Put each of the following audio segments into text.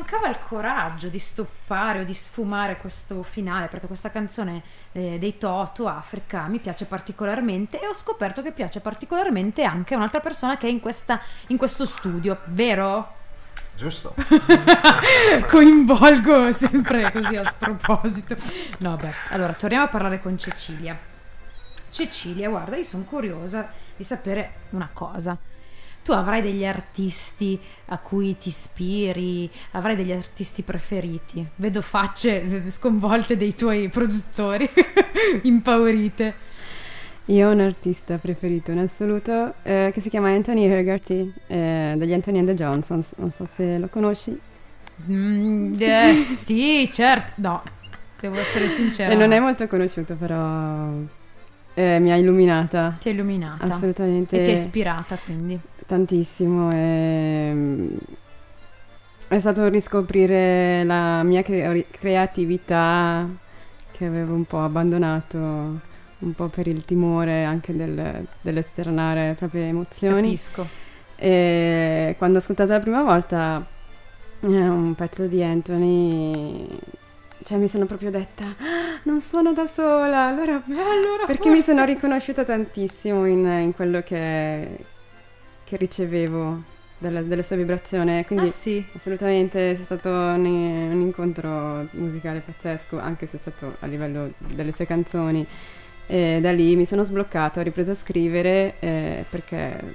mancava il coraggio di stoppare o di sfumare questo finale, perché questa canzone dei Toto, Africa, mi piace particolarmente, e ho scoperto che piace particolarmente anche a un'altra persona che è in questo studio, vero? Giusto. Coinvolgo sempre così a sproposito. No, beh, allora torniamo a parlare con Cecilia. Cecilia, guarda, io sono curiosa di sapere una cosa. Tu avrai degli artisti a cui ti ispiri, avrai degli artisti preferiti? Vedo facce sconvolte dei tuoi produttori, impaurite. Io ho un artista preferito in assoluto che si chiama Anthony Hegarty, degli Anthony and the Johnsons, non so se lo conosci. Sì, certo, no, devo essere sincera. E non è molto conosciuto, però mi ha illuminata. Ti ha illuminata. Assolutamente. E ti ha ispirata, quindi. Tantissimo. È stato un riscoprire la mia creatività che avevo un po' abbandonato, un po' per il timore anche dell'esternare le proprie emozioni. Capisco. E quando ho ascoltato la prima volta un pezzo di Anthony, cioè mi sono proprio detta non sono da sola, allora perché forse... mi sono riconosciuta tantissimo in quello che ricevevo delle sue vibrazioni, quindi sì. assolutamente è stato un incontro musicale pazzesco, anche se è stato a livello delle sue canzoni. E da lì mi sono sbloccata, ho ripreso a scrivere perché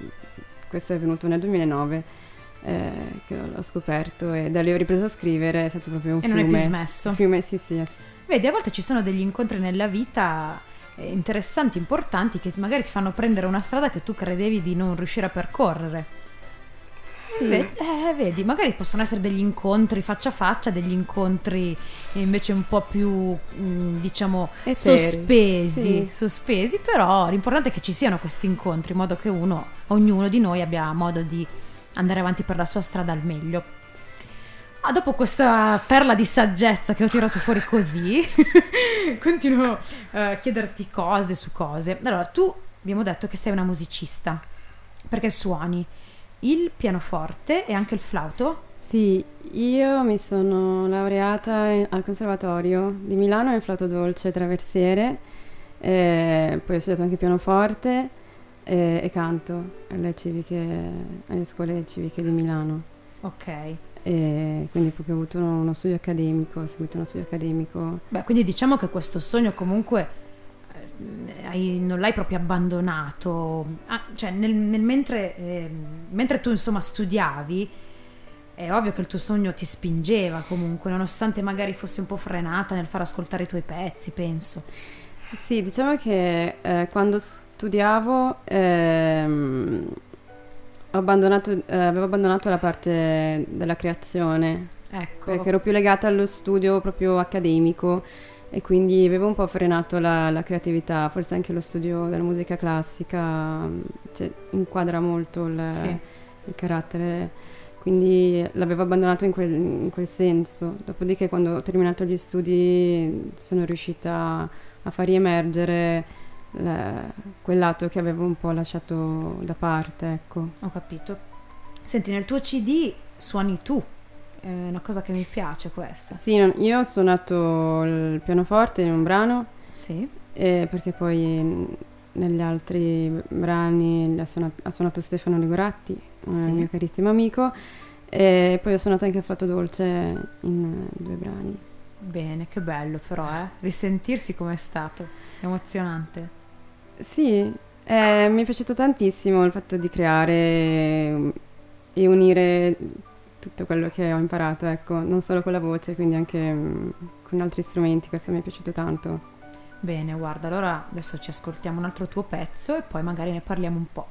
questo è venuto nel 2009 che l'ho scoperto, e da lì ho ripreso a scrivere, è stato proprio un fiume. E non è più smesso. Un fiume, sì. Vedi, a volte ci sono degli incontri nella vita interessanti, importanti, che magari ti fanno prendere una strada che tu credevi di non riuscire a percorrere. Sì. Vedi, magari possono essere degli incontri faccia a faccia, degli incontri invece un po' più diciamo eteri. sospesi, però l'importante è che ci siano questi incontri in modo che ognuno di noi abbia modo di andare avanti per la sua strada al meglio. Dopo questa perla di saggezza che ho tirato fuori così, continuo a chiederti cose su cose. Allora, tu abbiamo detto che sei una musicista, perché suoni il pianoforte e anche il flauto? Sì, io mi sono laureata al Conservatorio di Milano in flauto dolce traversiere, poi ho studiato anche pianoforte e canto alle scuole civiche di Milano. Ok. E quindi proprio ho avuto uno studio accademico, ho seguito uno studio accademico. Beh, quindi diciamo che questo sogno comunque non l'hai proprio abbandonato, cioè mentre tu insomma studiavi, è ovvio che il tuo sogno ti spingeva comunque, nonostante magari fossi un po' frenata nel far ascoltare i tuoi pezzi, penso. Sì, diciamo che quando studiavo avevo abbandonato la parte della creazione, ecco, perché ero più legata allo studio proprio accademico e quindi avevo un po' frenato la creatività, forse anche lo studio della musica classica cioè, inquadra molto il carattere, quindi l'avevo abbandonato in quel senso. Dopodiché quando ho terminato gli studi sono riuscita a far riemergere quel lato che avevo un po' lasciato da parte, ecco. Ho capito. Senti, nel tuo CD suoni tu, è una cosa che mi piace questa. Sì, io ho suonato il pianoforte in un brano, sì, perché poi negli altri brani ha suonato Stefano Ligoratti, un mio carissimo amico, e poi ho suonato anche il flauto dolce in 2 brani. Bene, che bello però, risentirsi com'è stato, emozionante. Sì, mi è piaciuto tantissimo il fatto di creare e unire tutto quello che ho imparato, ecco, non solo con la voce, quindi anche con altri strumenti, questo mi è piaciuto tanto. Bene, guarda, allora adesso ci ascoltiamo un altro tuo pezzo e poi magari ne parliamo un po'.